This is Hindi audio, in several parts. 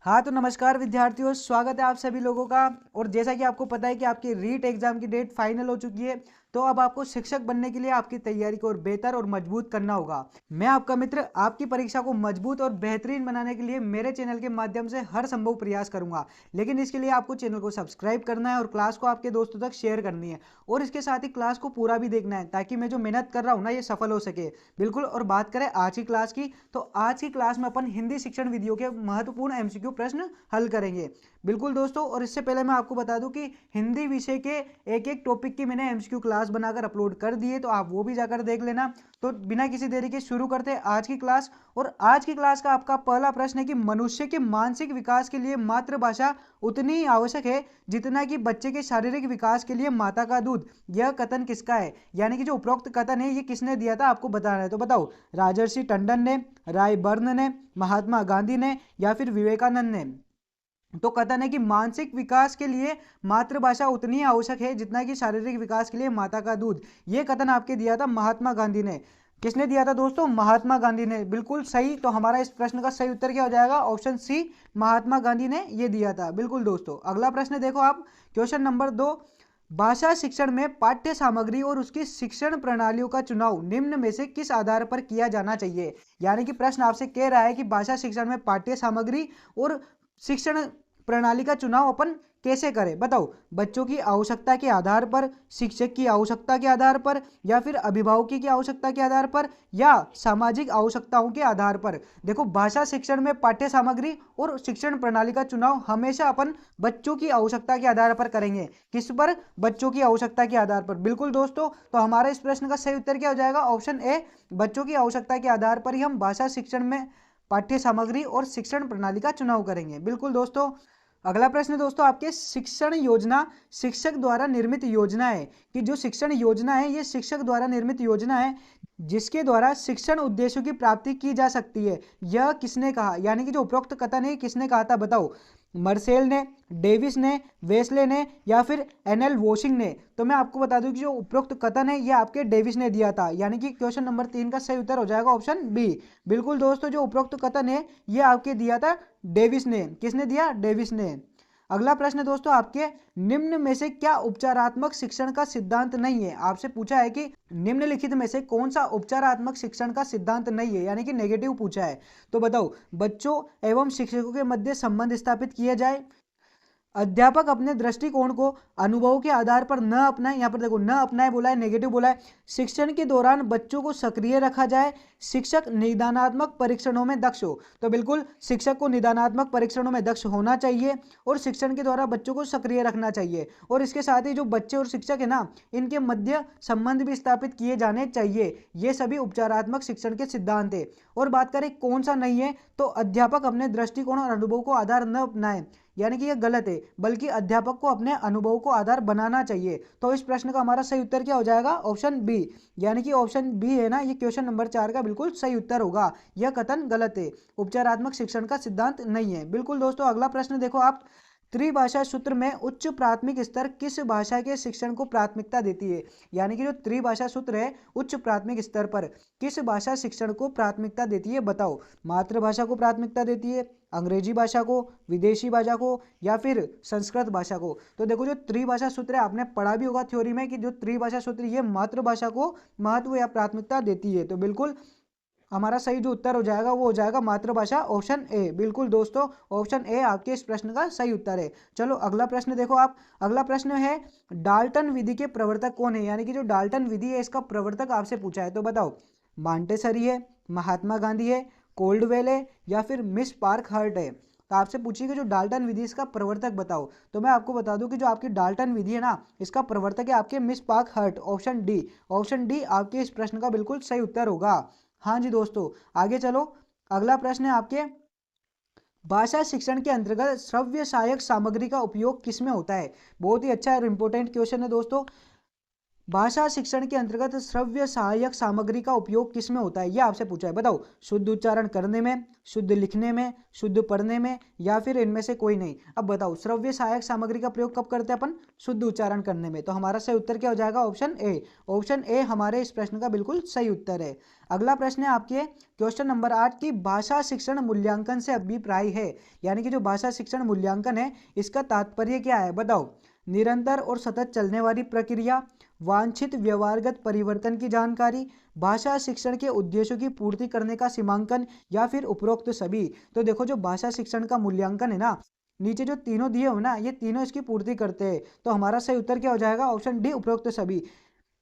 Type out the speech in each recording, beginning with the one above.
हाँ तो नमस्कार विद्यार्थियों, स्वागत है आप सभी लोगों का। और जैसा कि आपको पता है कि आपकी रीट एग्जाम की डेट फाइनल हो चुकी है, तो अब आपको शिक्षक बनने के लिए आपकी तैयारी को और बेहतर और मजबूत करना होगा। मैं आपका मित्र आपकी परीक्षा को मजबूत और बेहतरीन बनाने के लिए मेरे चैनल के माध्यम से हर संभव प्रयास करूंगा। लेकिन इसके लिए आपको चैनल को सब्सक्राइब करना है और क्लास को आपके दोस्तों तक शेयर करनी है, और इसके साथ ही क्लास को पूरा भी देखना है ताकि मैं जो मेहनत कर रहा हूँ ना ये सफल हो सके। बिल्कुल। और बात करें आज की क्लास की, तो आज की क्लास में अपन हिंदी शिक्षण विधियों के महत्वपूर्ण एमसीक्यू प्रश्न हल करेंगे। बिल्कुल दोस्तों। और इससे पहले मैं आपको बता दूं कि हिंदी विषय के एक एक टॉपिक की मैंने एमसीक्यू क्लास बनाकर अपलोड कर दी है, तो आप वो भी जाकर देख लेना। तो बिना किसी देरी के शुरू करते हैं आज की क्लास। और आज की क्लास का आपका पहला प्रश्न है कि मनुष्य के मानसिक विकास के लिए मातृभाषा उतनी ही आवश्यक है जितना कि बच्चे के शारीरिक विकास के लिए माता का दूध। यह कथन किसका है? यानी कि जो उपरोक्त कथन है ये किसने दिया था आपको बताना है। तो बताओ, राजर्षि टंडन ने, रायबर्न ने, महात्मा गांधी ने, या फिर विवेकानंद ने? तो कथन है कि मानसिक विकास के लिए मातृभाषा उतनी ही आवश्यक है जितना कि शारीरिक विकास के लिए माता का दूध। ये कथन आपके दिया था महात्मा गांधी ने। किसने दिया था दोस्तों? महात्मा गांधी ने। बिल्कुल सही। तो हमारा इस प्रश्न का सही उत्तर क्या हो जाएगा? ऑप्शन सी, महात्मा गांधी ने ये दिया था। बिल्कुल दोस्तों। अगला प्रश्न देखो आप, क्वेश्चन नंबर 2। भाषा शिक्षण में पाठ्य सामग्री और उसकी शिक्षण प्रणालियों का चुनाव निम्न में से किस आधार पर किया जाना चाहिए? यानी कि प्रश्न आपसे कह रहा है कि भाषा शिक्षण में पाठ्य सामग्री और शिक्षण प्रणाली का चुनाव अपन कैसे करें? बताओ, बच्चों की आवश्यकता के आधार पर, शिक्षक की आवश्यकता के आधार पर, या फिर अभिभावकों की आवश्यकता के आधार पर, या सामाजिक आवश्यकताओं के आधार पर? देखो, भाषा शिक्षण में पाठ्य सामग्री और शिक्षण प्रणाली का चुनाव हमेशा अपन बच्चों की आवश्यकता के आधार पर करेंगे। किस पर? बच्चों की आवश्यकता के आधार पर। बिल्कुल दोस्तों। तो हमारा इस प्रश्न का सही उत्तर क्या हो जाएगा? ऑप्शन ए, बच्चों की आवश्यकता के आधार पर ही हम भाषा शिक्षण में पाठ्य सामग्री और शिक्षण प्रणाली का चुनाव करेंगे। बिल्कुल दोस्तों। अगला प्रश्न दोस्तों आपके, शिक्षण योजना शिक्षक द्वारा निर्मित योजना है कि जो शिक्षण योजना है ये शिक्षक द्वारा निर्मित योजना है जिसके द्वारा शिक्षण उद्देश्यों की प्राप्ति की जा सकती है। यह किसने कहा? यानी कि जो उपरोक्त कथन है किसने कहा था? बताओ, मर्सेल ने, डेविस ने, वेस्ले ने, या फिर एनएल वॉशिंग ने? तो मैं आपको बता दूं कि जो उपरोक्त कथन है ये आपके डेविस ने दिया था। यानी कि क्वेश्चन नंबर 3 का सही उत्तर हो जाएगा ऑप्शन बी। बिल्कुल दोस्तों। जो उपरोक्त कथन है ये आपके दिया था डेविस ने। किसने दिया? डेविस ने। अगला प्रश्न दोस्तों आपके, निम्न में से क्या उपचारात्मक शिक्षण का सिद्धांत नहीं है? आपसे पूछा है कि निम्नलिखित में से कौन सा उपचारात्मक शिक्षण का सिद्धांत नहीं है, यानी कि नेगेटिव पूछा है। तो बताओ, बच्चों एवं शिक्षकों के मध्य संबंध स्थापित किए जाए, अध्यापक अपने दृष्टिकोण को अनुभव के आधार पर न अपनाए, यहाँ पर देखो न अपनाए बोला है, नेगेटिव बोला है, शिक्षण के दौरान बच्चों को सक्रिय रखा जाए, शिक्षक निदानात्मक परीक्षणों में दक्ष हो। तो बिल्कुल शिक्षक को निदानात्मक परीक्षणों में दक्ष होना चाहिए और शिक्षण के द्वारा बच्चों को सक्रिय रखना चाहिए। और इसके साथ ही जो बच्चे और शिक्षक है ना, इनके मध्य संबंध भी स्थापित किए जाने चाहिए। ये सभी उपचारात्मक शिक्षण के सिद्धांत है। और बात करें कौन सा नहीं है, तो अध्यापक अपने दृष्टिकोण और अनुभव को आधार न अपनाए, यानी कि यह गलत है, बल्कि अध्यापक को अपने अनुभव को आधार बनाना चाहिए। तो इस प्रश्न का हमारा सही उत्तर क्या हो जाएगा? Option B. यानी कि ऑप्शन बी है ना, ये क्वेश्चन नंबर 4 का बिल्कुल सही उत्तर होगा। यह कथन गलत है, उपचारात्मक शिक्षण का सिद्धांत नहीं है। बिल्कुल दोस्तों। अगला प्रश्न देखो आप, त्रिभाषा सूत्र में उच्च प्राथमिक स्तर किस भाषा के शिक्षण को प्राथमिकता देती है? यानी कि जो त्रिभाषा सूत्र है उच्च प्राथमिक स्तर पर किस भाषा शिक्षण को प्राथमिकता देती है? बताओ, मातृभाषा को प्राथमिकता देती है, अंग्रेजी भाषा को, विदेशी भाषा को, या फिर संस्कृत भाषा को? तो देखो, जो त्रिभाषा सूत्र है आपने पढ़ा भी होगा थ्योरी में कि जो त्रिभाषा सूत्र ये मातृभाषा को महत्व या प्राथमिकता देती है। तो बिल्कुल हमारा सही जो उत्तर हो जाएगा वो हो जाएगा मातृभाषा, ऑप्शन ए। बिल्कुल दोस्तों, ऑप्शन ए आपके इस प्रश्न का सही उत्तर है। चलो अगला प्रश्न देखो आप। अगला प्रश्न है, डाल्टन विधि के प्रवर्तक कौन है? यानी कि जो डाल्टन विधि है इसका प्रवर्तक आपसे पूछा है। तो बताओ, मांटेसरी है, महात्मा गांधी है, कोल्डवेल है, या फिर मिस पार्क हर्ट है? तो आपसे पूछिए कि जो डाल्टन विधि इसका प्रवर्तक बताओ। तो मैं आपको बता दूं कि जो आपकी डाल्टन विधि है ना, इसका प्रवर्तक है आपके Miss Parkhurst, option D. Option D आपके इस प्रश्न का बिल्कुल सही उत्तर होगा। हाँ जी दोस्तों, आगे चलो। अगला प्रश्न है आपके, भाषा शिक्षण के अंतर्गत श्रव्य सहायक सामग्री का उपयोग किस में होता है? बहुत ही अच्छा और इंपॉर्टेंट क्वेश्चन है दोस्तों। भाषा शिक्षण के अंतर्गत श्रव्य सहायक सामग्री का उपयोग किस में होता है, ये आपसे पूछा है। बताओ, शुद्ध उच्चारण करने में, शुद्ध लिखने में, शुद्ध पढ़ने में, या फिर इनमें से कोई नहीं। अब बताओ, श्रव्य सहायक सामग्री का प्रयोग कब करते हैं अपन? शुद्ध उच्चारण करने में। तो हमारा सही उत्तर क्या हो जाएगा? Option A. ऑप्शन ए हमारे इस प्रश्न का बिल्कुल सही उत्तर है। अगला प्रश्न है आपके क्वेश्चन नंबर 8 की भाषा शिक्षण मूल्यांकन से अभिप्राय है, यानी कि जो भाषा शिक्षण मूल्यांकन है इसका तात्पर्य क्या है? बताओ, निरंतर और सतत चलने वाली प्रक्रिया, वांछित व्यवहारगत परिवर्तन की जानकारी, भाषा शिक्षण के उद्देश्यों की पूर्ति करने का सीमांकन, या फिर उपरोक्त सभी। तो देखो, जो भाषा शिक्षण का मूल्यांकन है ना, नीचे जो तीनों दिए हो ना, ये तीनों इसकी पूर्ति करते हैं। तो हमारा सही उत्तर क्या हो जाएगा? ऑप्शन डी, उपरोक्त सभी।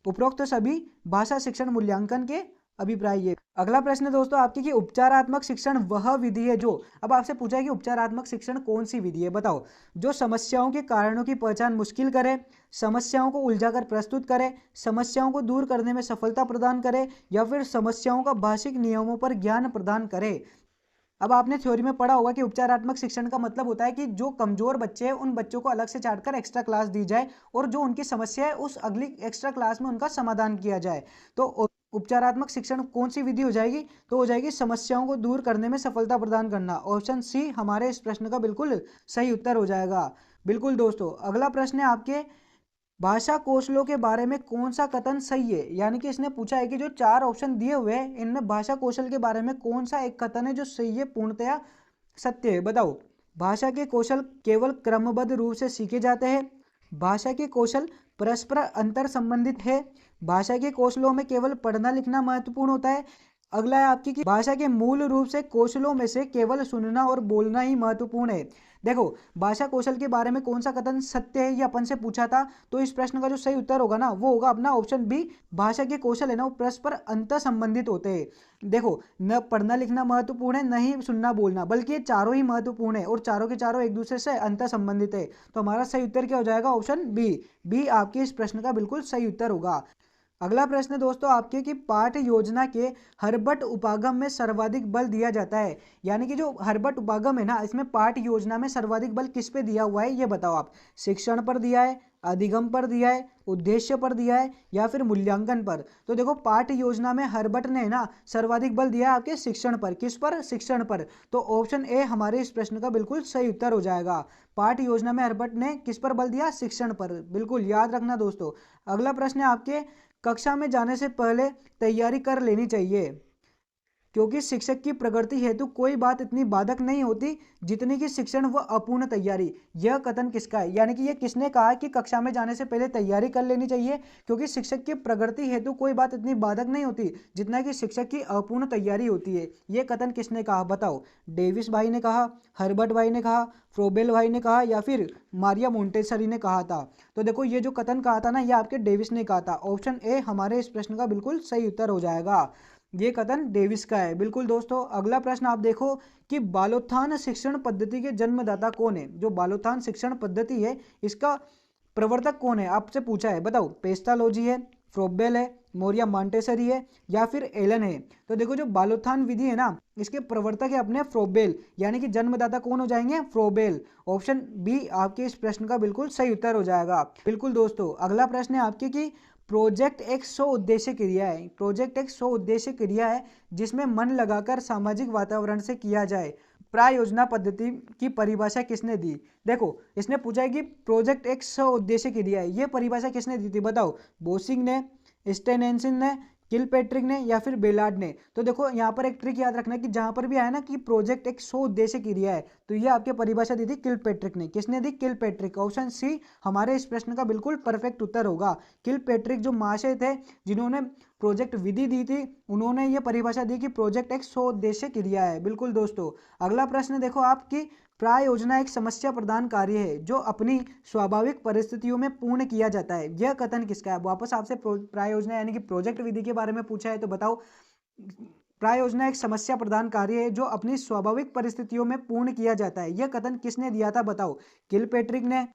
उपरोक्त सभी भाषा शिक्षण मूल्यांकन के अभिप्राय ये। अगला प्रश्न है दोस्तों आपके कि उपचारात्मक शिक्षण वह विधि है जो, अब आपसे पूछा है कि उपचारात्मक शिक्षण कौन सी विधि है? बताओ, जो समस्याओं के कारणों की पहचान मुश्किल करे, समस्याओं को उलझाकर प्रस्तुत करे, समस्याओं को दूर करने में सफलता प्रदान करे, या फिर समस्याओं का भाषिक नियमों पर ज्ञान प्रदान करे। अब आपने थ्योरी में पढ़ा होगा कि उपचारात्मक शिक्षण का मतलब होता है कि जो कमजोर बच्चे हैं उन बच्चों को अलग से छांटकर एक्स्ट्रा क्लास दी जाए, और जो उनकी समस्या है उस अगली एक्स्ट्रा क्लास में उनका समाधान किया जाए। तो उपचारात्मक शिक्षण कौन सी विधि हो जाएगी? तो हो जाएगी समस्याओं को दूर करने में सफलता प्रदान करना। ऑप्शन सी हमारे इस प्रश्न का बिल्कुल सही उत्तर हो जाएगा। बिल्कुल दोस्तों, अगला प्रश्न है आपके भाषा कौशलों के बारे में कौन सा कथन सही है, यानी कि इसने पूछा है कि जो 4 ऑप्शन दिए हुए हैं इनमें भाषा कौशल के बारे में कौन सा एक कथन है जो सही है, पूर्णतया सत्य है। बताओ, भाषा के कौशल केवल क्रमबद्ध रूप से सीखे जाते हैं, भाषा के कौशल परस्पर अंतर संबंधित है, भाषा के कौशलों में केवल पढ़ना लिखना महत्वपूर्ण होता है। अगला है आपकी कि भाषा के मूल रूप से कौशलों में से केवल सुनना और बोलना ही महत्वपूर्ण है। देखो, भाषा कौशल के बारे में कौन सा कथन सत्य है ये अपन से पूछा था, तो इस प्रश्न का जो सही उत्तर होगा ना वो होगा अपना ऑप्शन बी। भाषा के कौशल है ना वो परस्पर अंतर संबंधित होते हैं। देखो, न पढ़ना लिखना महत्वपूर्ण है, न ही सुनना बोलना, बल्कि ये चारों ही महत्वपूर्ण है, और चारों के चारों एक दूसरे से अंतर संबंधित है। तो हमारा सही उत्तर क्या हो जाएगा? Option B. बी आपके इस प्रश्न का बिल्कुल सही उत्तर होगा। अगला प्रश्न है दोस्तों आपके कि पाठ योजना के हर्बट उपागम में सर्वाधिक बल दिया जाता है, यानी कि जो हर्बट उपागम है ना इसमें पाठ योजना में सर्वाधिक बल किस पे दिया हुआ है ये बताओ आप। शिक्षण पर दिया है, अधिगम पर दिया है, उद्देश्य पर दिया है, या फिर मूल्यांकन पर? तो देखो, पाठ योजना में हर्बट ने ना सर्वाधिक बल दिया है आपके शिक्षण पर। किस पर? शिक्षण पर। तो ऑप्शन ए हमारे इस प्रश्न का बिल्कुल सही उत्तर हो जाएगा। पाठ योजना में हर्बट ने किस पर बल दिया? शिक्षण पर। बिल्कुल याद रखना दोस्तों। अगला प्रश्न है आपके कक्षा में जाने से पहले तैयारी कर लेनी चाहिए, क्योंकि शिक्षक की प्रगति हेतु कोई बात इतनी बाधक नहीं होती जितनी कि शिक्षण व अपूर्ण तैयारी। यह कथन किसका है, यानी कि ये किसने कहा कि कक्षा में जाने से पहले तैयारी कर लेनी चाहिए, क्योंकि शिक्षक की प्रगति हेतु कोई बात इतनी बाधक नहीं होती जितना कि शिक्षक की अपूर्ण तैयारी होती है। ये कथन किसने कहा? बताओ, डेविस भाई ने कहा, हर्बर्ट भाई ने कहा, फ्रोबेल भाई ने कहा, या फिर मारिया मोंटेसरी ने कहा था? तो देखो, ये जो कथन कहा था ना ये आपके डेविस ने कहा था। ऑप्शन ए हमारे इस प्रश्न का बिल्कुल सही उत्तर हो जाएगा। ये कथन डेविस का है। बिल्कुल दोस्तों, अगला प्रश्न आप देखो कि बालोत्थान शिक्षण पद्धति के जन्मदाता कौन है? जो बालोत्थान शिक्षण पद्धति है इसका प्रवर्तक कौन है आपसे पूछा है। बताओ, पेस्टालोजी है, फ्रोबेल है, मोरिया मॉन्टेसरी है, या फिर एलन है? तो देखो, जो बालोत्थान विधि है ना इसके प्रवर्तक है अपने फ्रोबेल, यानी कि जन्मदाता कौन हो जाएंगे? फ्रोबेल। ऑप्शन बी आपके इस प्रश्न का बिल्कुल सही उत्तर हो जाएगा। बिल्कुल दोस्तों, अगला प्रश्न है आपके कि प्रोजेक्ट एक स्व उद्देश्य क्रिया है। प्रोजेक्ट एक स्व उद्देश्य क्रिया है जिसमें मन लगाकर सामाजिक वातावरण से किया जाए। प्रायोजना पद्धति की परिभाषा किसने दी? देखो, इसने पूछा है कि प्रोजेक्ट एक स्व उद्देश्य क्रिया है, ये परिभाषा किसने दी थी? बताओ, बोसिंग ने, स्टेनेंसिन ने, किलपैट्रिक ने, या फिर बेलार्ड ने? तो देखो, यहाँ पर एक ट्रिक याद रखना कि जहां पर भी आया ना कि प्रोजेक्ट एक स्व उद्देश्य क्रिया है तो ये आपके परिभाषा दी थी किलपैट्रिक ने। किसने दी? किलपैट्रिक। ऑप्शन सी हमारे इस प्रश्न का बिल्कुल परफेक्ट उत्तर होगा। किलपैट्रिक जो महाशय थे जिन्होंने प्रोजेक्ट विधि दी थी उन्होंने ये परिभाषा दी कि प्रोजेक्ट एक स्व उद्देश्य क्रिया है। बिल्कुल दोस्तों, अगला प्रश्न देखो आपकी प्रायोजना एक समस्या प्रदान कार्य है जो अपनी स्वाभाविक परिस्थितियों में पूर्ण किया जाता है। यह कथन किसका है? वापस आपसे प्रायोजना यानी कि प्रोजेक्ट विधि के बारे में पूछा है तो बताओ, प्रायोजना एक समस्या प्रदान कार्य है जो अपनी स्वाभाविक परिस्थितियों में पूर्ण किया जाता है। यह कथन किसने दिया था? बताओ, किलपैट्रिक ने,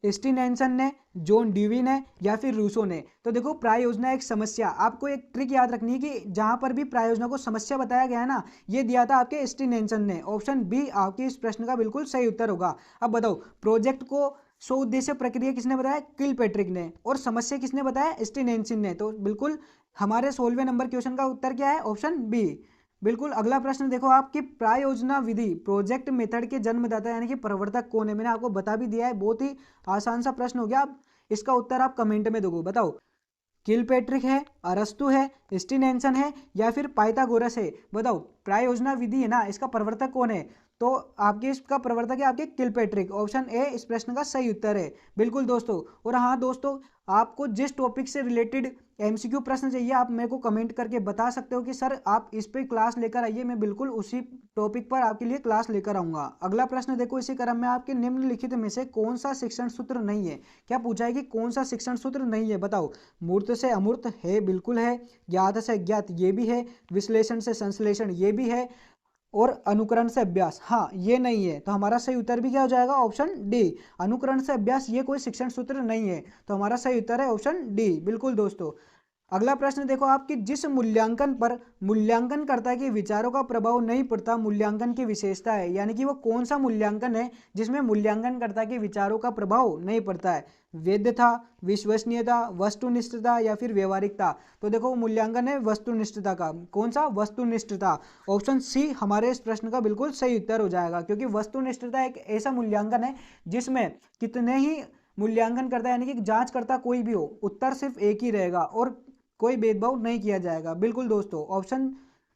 स्टीनेंसन ने, जॉन ड्यूवी ने, या फिर रूसो ने? तो देखो, प्रायोजना एक समस्या, आपको एक ट्रिक याद रखनी है कि जहां पर भी प्रायोजना को समस्या बताया गया है ना ये दिया था आपके स्टीनेंसन ने। ऑप्शन बी आपके इस प्रश्न का बिल्कुल सही उत्तर होगा। अब बताओ, प्रोजेक्ट को उद्देश्य प्रक्रिया किसने बताया? किलपेट्रिक ने। और समस्या किसने बताया? स्टीनेंसिन ने। तो बिल्कुल हमारे 16वें नंबर क्वेश्चन का उत्तर क्या है? Option B. बिल्कुल अगला प्रश्न देखो आपकी प्रायोजना विधि प्रोजेक्ट मेथड के जन्मदाता यानी कि प्रवर्तक कौन है? मैंने आपको बता भी दिया है, बहुत ही आसान सा प्रश्न हो गया। आप इसका उत्तर आप कमेंट में दोगे, बताओ किलपेट्रिक है, अरस्तु है, स्टीनेंसन है या फिर पाइथागोरस है? बताओ प्रायोजना विधि है ना, इसका प्रवर्तक कौन है? तो आपके इसका प्रवर्तक है आपके किलपेट्रिक। ऑप्शन ए इस प्रश्न का सही उत्तर है। बिल्कुल दोस्तों। और हाँ दोस्तों, आपको जिस टॉपिक से रिलेटेड एमसीक्यू प्रश्न चाहिए आप मेरे को कमेंट करके बता सकते हो कि सर आप इस पे क्लास लेकर आइए, मैं बिल्कुल उसी टॉपिक पर आपके लिए क्लास लेकर आऊंगा। अगला प्रश्न देखो इसी क्रम में, आपके निम्नलिखित में से कौन सा शिक्षण सूत्र नहीं है? क्या पूछा है कि कौन सा शिक्षण सूत्र नहीं है? बताओ। मूर्त से अमूर्त है, बिल्कुल है। ज्ञात से ज्ञात, ये भी है। विश्लेषण से संश्लेषण, ये भी है। और अनुकरण से अभ्यास, हाँ ये नहीं है। तो हमारा सही उत्तर भी क्या हो जाएगा? Option D. अनुकरण से अभ्यास ये कोई शिक्षण सूत्र नहीं है, तो हमारा सही उत्तर है ऑप्शन डी। बिल्कुल दोस्तों। अगला प्रश्न देखो आपकी जिस मूल्यांकन पर मूल्यांकनकर्ता के विचारों का प्रभाव नहीं पड़ता मूल्यांकन की विशेषता है, यानी कि वो कौन सा मूल्यांकन है जिसमें मूल्यांकनकर्ता के विचारों का प्रभाव नहीं पड़ता है? वैधता, विश्वसनीयता, वस्तुनिष्ठता या फिर व्यवहारिकता? तो देखो मूल्यांकन है वस्तुनिष्ठता का। कौन सा? वस्तुनिष्ठता। ऑप्शन सी हमारे इस प्रश्न का बिल्कुल सही उत्तर हो जाएगा, क्योंकि वस्तुनिष्ठता एक ऐसा मूल्यांकन है जिसमें कितने ही मूल्यांकन करता है, यानी कि जांच करता कोई भी हो, उत्तर सिर्फ एक ही रहेगा और कोई भेदभाव नहीं किया जाएगा। बिल्कुल दोस्तों, ऑप्शन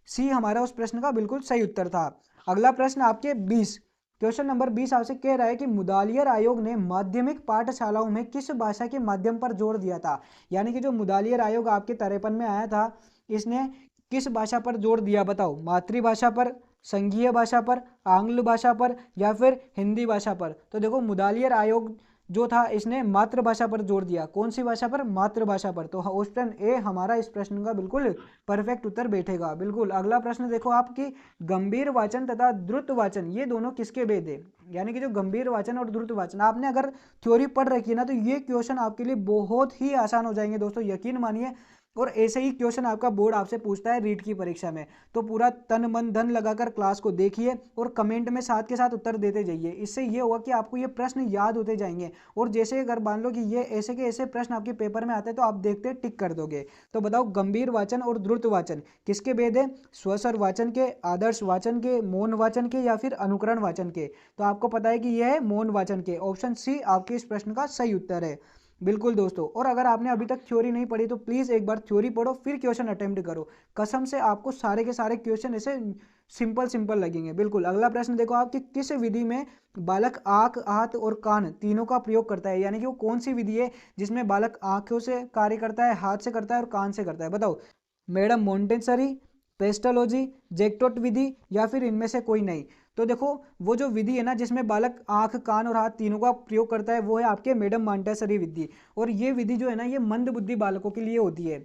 सी हमारा उस प्रश्न का बिल्कुल सही उत्तर था। अगला प्रश्न आपके 20 क्वेश्चन नंबर 20 आपसे कह रहा है कि मुदालियर आयोग ने माध्यमिक पाठशालाओं में किस भाषा के माध्यम पर जोर दिया था? यानी कि जो मुदालियर आयोग आपके 53 में आया था, इसने किस भाषा पर जोर दिया? बताओ। मातृभाषा पर, संघीय भाषा पर, आंग्ल भाषा पर या फिर हिंदी भाषा पर? तो देखो मुदालियर आयोग जो था इसने मातृभाषा पर जोर दिया। कौन सी भाषा पर? मातृभाषा पर। तो ऑप्शन ए हमारा इस प्रश्न का बिल्कुल परफेक्ट उत्तर बैठेगा। बिल्कुल अगला प्रश्न देखो आपकी गंभीर वाचन तथा द्रुत वाचन ये दोनों किसके भेद है? यानी कि जो गंभीर वाचन और द्रुत वाचन, आपने अगर थ्योरी पढ़ रखी है ना तो ये क्वेश्चन आपके लिए बहुत ही आसान हो जाएंगे दोस्तों, यकीन मानिए। और ऐसे ही क्वेश्चन आपका बोर्ड आपसे पूछता है रीट की परीक्षा में। तो पूरा तन मन धन लगाकर क्लास को देखिए और कमेंट में साथ के साथ उत्तर देते जाइए। इससे ये होगा कि आपको ये प्रश्न याद होते जाएंगे। और जैसे अगर मान लो कि ये ऐसे के ऐसे प्रश्न आपके पेपर में आते हैं तो आप देखते टिक कर दोगे। तो बताओ गंभीर वाचन और द्रुत वाचन किसके भेद है? स्वस्वर वाचन के, आदर्श वाचन के, मौन वाचन के या फिर अनुकरण वाचन के? तो आपको पता है कि यह है मौन वाचन के। ऑप्शन सी आपके इस प्रश्न का सही उत्तर है। बिल्कुल दोस्तों। और अगर आपने अभी तक थ्योरी नहीं पढ़ी तो प्लीज एक बार थ्योरी पढ़ो फिर क्वेश्चन अटेम्प्ट करो। कसम से आपको सारे के सारे क्वेश्चन ऐसे सिंपल सिंपल लगेंगे। बिल्कुल अगला प्रश्न देखो आपकी किस विधि में बालक आंख, हाथ और कान तीनों का प्रयोग करता है? यानी कि वो कौन सी विधि है जिसमें बालक आंखों से कार्य करता है, हाथ से करता है और कान से करता है? बताओ। मैडम मोंटेसरी, पेस्टोलॉजी, जैक्टोट विधि या फिर इनमें से कोई नहीं? तो देखो वो जो विधि है ना जिसमें बालक आंख, कान और हाथ तीनों का प्रयोग करता है वो है आपके मैडम मॉन्टेसरी विधि। और ये विधि जो है ना ये मंद बुद्धि बालकों के लिए होती है।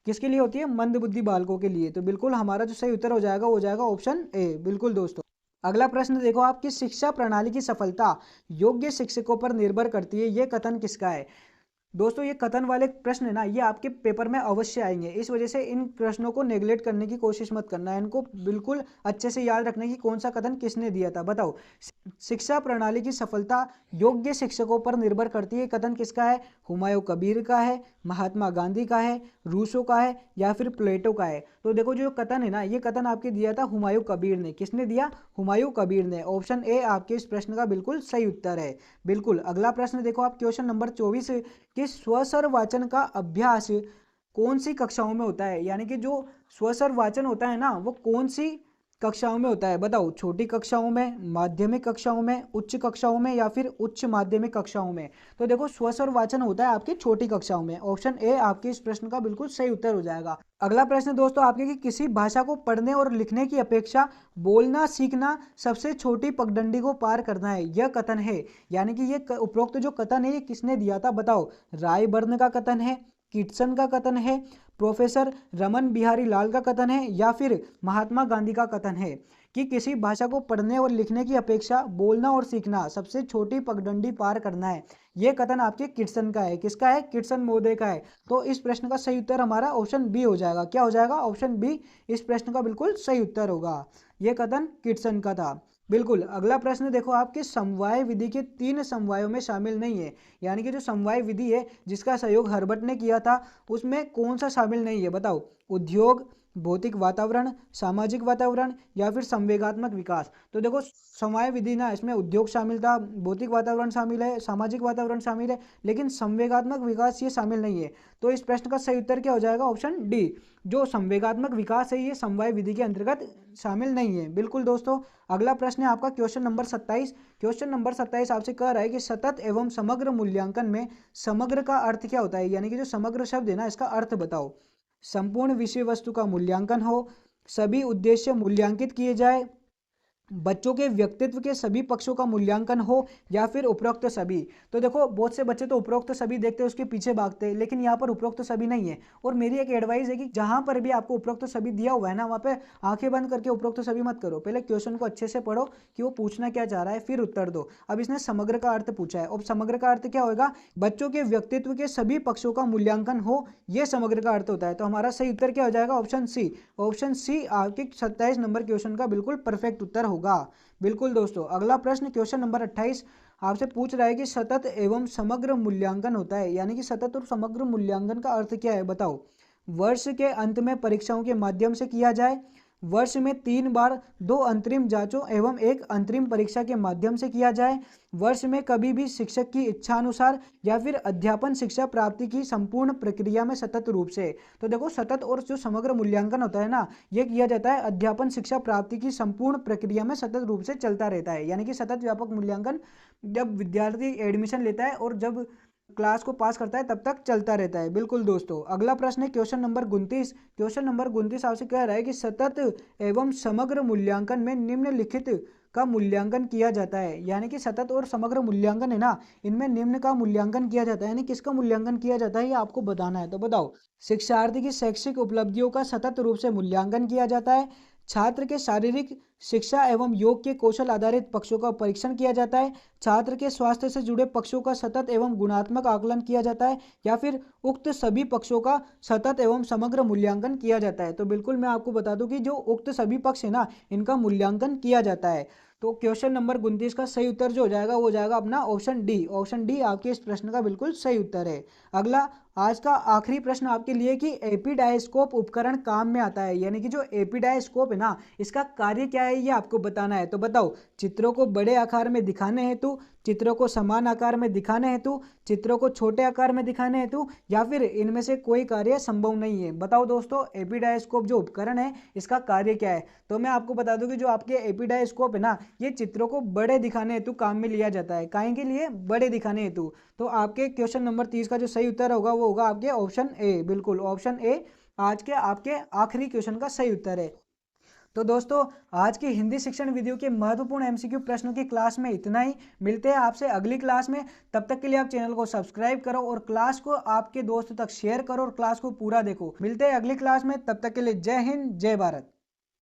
किसके लिए होती है? मंद बुद्धि बालकों के लिए। तो बिल्कुल हमारा जो सही उत्तर हो जाएगा वो जाएगा ऑप्शन ए। बिल्कुल दोस्तों। अगला प्रश्न देखो आपकी शिक्षा प्रणाली की सफलता योग्य शिक्षकों पर निर्भर करती है, ये कथन किसका है? दोस्तों ये कथन वाले प्रश्न है ना ये आपके पेपर में अवश्य आएंगे, इस वजह से इन प्रश्नों को नेग्लेक्ट करने की कोशिश मत करना है। इनको बिल्कुल अच्छे से याद रखने की कौन सा कथन किसने दिया था। बताओ। शिक्षा प्रणाली की सफलता योग्य शिक्षकों पर निर्भर करती है, कथन किसका है? हुमायूं कबीर का है, महात्मा गांधी का है, रूसो का है या फिर प्लेटो का है? तो देखो जो कथन है ना ये कथन आपके दिया था हुमायूं कबीर ने। किसने दिया? हुमायूं कबीर ने। ऑप्शन ए आपके इस प्रश्न का बिल्कुल सही उत्तर है। बिल्कुल अगला प्रश्न देखो आप क्वेश्चन नंबर 24 कि स्वस्वर वाचन का अभ्यास कौन सी कक्षाओं में होता है? यानी कि जो स्वस्वर वाचन होता है ना वो कौन सी कक्षाओं में होता है? बताओ। छोटी कक्षाओं में, माध्यमिक कक्षाओं में, उच्च कक्षाओं में या फिर उच्च माध्यमिक कक्षाओं में? तो देखो स्वस्वर वाचन होता है आपकी छोटी कक्षाओं में। ऑप्शन ए आपके इस प्रश्न का बिल्कुल सही उत्तर हो जाएगा। अगला प्रश्न दोस्तों आपके कि किसी भाषा को पढ़ने और लिखने की अपेक्षा बोलना सीखना सबसे छोटी पगडंडी को पार करना है, यह कथन है। यानी कि ये उपरोक्त जो कथन है ये किसने दिया था? बताओ। रायबर्न का कथन है, किटसन का कथन है, प्रोफेसर रमन बिहारी लाल का कथन है या फिर महात्मा गांधी का कथन है कि किसी भाषा को पढ़ने और लिखने की अपेक्षा बोलना और सीखना सबसे छोटी पगडंडी पार करना है? यह कथन आपके किटसन का है। किसका है? किटसन महोदय का है। तो इस प्रश्न का सही उत्तर हमारा ऑप्शन बी हो जाएगा। क्या हो जाएगा? ऑप्शन बी इस प्रश्न का बिल्कुल सही उत्तर होगा। यह कथन किटसन का था। बिल्कुल। अगला प्रश्न देखो, आपके समवाय विधि के 3 समवायों में शामिल नहीं है, यानी कि जो समवाय विधि है जिसका सहयोग हर्बट ने किया था उसमें कौन सा शामिल नहीं है बताओ। उद्योग, भौतिक वातावरण, सामाजिक वातावरण या फिर संवेगात्मक विकास। तो देखो समवाय विधि ना, इसमें उद्योग शामिल था, भौतिक वातावरण शामिल है, सामाजिक वातावरण शामिल है, लेकिन संवेगात्मक विकास ये शामिल नहीं है। तो इस प्रश्न का सही उत्तर क्या हो जाएगा, ऑप्शन डी। जो संवेगात्मक विकास है ये समवाय विधि के अंतर्गत शामिल नहीं है। बिल्कुल दोस्तों। अगला प्रश्न है आपका क्वेश्चन नंबर 27। क्वेश्चन नंबर 27 आपसे कह रहा है कि सतत एवं समग्र मूल्यांकन में समग्र का अर्थ क्या होता है, यानी कि जो समग्र शब्द है ना इसका अर्थ बताओ। संपूर्ण विषय वस्तु का मूल्यांकन हो, सभी उद्देश्य मूल्यांकित किए जाए, बच्चों के व्यक्तित्व के सभी पक्षों का मूल्यांकन हो, या फिर उपरोक्त सभी। तो देखो बहुत से बच्चे तो उपरोक्त सभी देखते हैं उसके पीछे भागते हैं, लेकिन यहाँ पर उपरोक्त सभी नहीं है। और मेरी एक एडवाइस है कि जहां पर भी आपको उपरोक्त सभी दिया हुआ है ना, वहां पे आंखें बंद करके उपरोक्त सभी मत करो, पहले क्वेश्चन को अच्छे से पढ़ो कि वो पूछना क्या चाह रहा है, फिर उत्तर दो। अब इसने समग्र का अर्थ पूछा है, और समग्र का अर्थ क्या होगा, बच्चों के व्यक्तित्व के सभी पक्षों का मूल्यांकन हो, यह समग्र का अर्थ होता है। तो हमारा सही उत्तर क्या हो जाएगा, ऑप्शन सी। ऑप्शन सी आपके 27 नंबर क्वेश्चन का बिल्कुल परफेक्ट उत्तर होगा। बिल्कुल दोस्तों। अगला प्रश्न क्वेश्चन नंबर 28 आपसे पूछ रहा है कि सतत एवं समग्र मूल्यांकन होता है, यानी कि सतत और समग्र मूल्यांकन का अर्थ क्या है बताओ। वर्ष के अंत में परीक्षाओं के माध्यम से किया जाए, वर्ष में 3 बार 2 अंतरिम जांचों एवं 1 अंतरिम परीक्षा के माध्यम से किया जाए, वर्ष में कभी भी शिक्षक की इच्छा अनुसार, या फिर अध्यापन शिक्षा प्राप्ति की संपूर्ण प्रक्रिया में सतत रूप से। तो देखो सतत और जो समग्र मूल्यांकन होता है ना, ये किया जाता है अध्यापन शिक्षा प्राप्ति की संपूर्ण प्रक्रिया में सतत रूप से चलता रहता है, यानी कि सतत व्यापक मूल्यांकन जब विद्यार्थी एडमिशन लेता है और जब क्लास को पास करता है तब तक चलता रहता है। बिल्कुल दोस्तों। अगला प्रश्न है क्वेश्चन नंबर 29। क्वेश्चन नंबर 29 आपसे कह रहा है कि सतत एवं समग्र मूल्यांकन में निम्नलिखित का मूल्यांकन किया जाता है, यानी कि सतत और समग्र मूल्यांकन है ना, इनमें निम्न का मूल्यांकन किया जाता है, यानी किसका मूल्यांकन किया जाता है ये आपको बताना है। तो बताओ। शिक्षार्थी की शैक्षिक उपलब्धियों का सतत रूप से मूल्यांकन किया जाता है, छात्र के शारीरिक शिक्षा एवं योग के कौशल आधारित पक्षों का परीक्षण किया जाता है, छात्र के स्वास्थ्य से जुड़े पक्षों का सतत एवं गुणात्मक आकलन किया जाता है, या फिर उक्त सभी पक्षों का सतत एवं समग्र मूल्यांकन किया जाता है। तो बिल्कुल मैं आपको बता दूं कि जो उक्त सभी पक्ष है ना, इनका मूल्यांकन किया जाता है। तो क्वेश्चन नंबर 29 का सही उत्तर जो हो जाएगा वो हो जाएगा अपना ऑप्शन डी। ऑप्शन डी आपके इस प्रश्न का बिल्कुल सही उत्तर है। अगला आज का आखिरी प्रश्न आपके लिए कि एपिडायस्कोप उपकरण काम में आता है, यानी कि जो एपिडायस्कोप है ना इसका कार्य क्या है ये आपको बताना है। तो बताओ। चित्रों को बड़े आकार में दिखाने हेतु, चित्रों को समान आकार में दिखाने हेतु, चित्रों को छोटे आकार में दिखाने हेतु, या फिर इनमें से कोई कार्य संभव नहीं है। बताओ दोस्तों एपिडायस्कोप जो उपकरण है इसका कार्य क्या है। तो मैं आपको बता दूं कि जो आपके एपिडायस्कोप है ना ये चित्रों को बड़े दिखाने हेतु काम में लिया जाता है। काहे के लिए, बड़े दिखाने हेतु। तो आपके क्वेश्चन नंबर 30 का जो सही उत्तर होगा वो होगा आपके ऑप्शन ए। बिल्कुल ऑप्शन ए आज के आपके आखिरी क्वेश्चन का सही उत्तर है। तो दोस्तों आज की हिंदी शिक्षण वीडियो के महत्वपूर्ण एमसीक्यू प्रश्नों की क्लास में इतना ही। मिलते हैं आपसे अगली क्लास में। तब तक के लिए आप चैनल को सब्सक्राइब करो और क्लास को आपके दोस्तों तक शेयर करो और क्लास को पूरा देखो। मिलते हैं अगली क्लास में, तब तक के लिए जय हिंद जय भारत।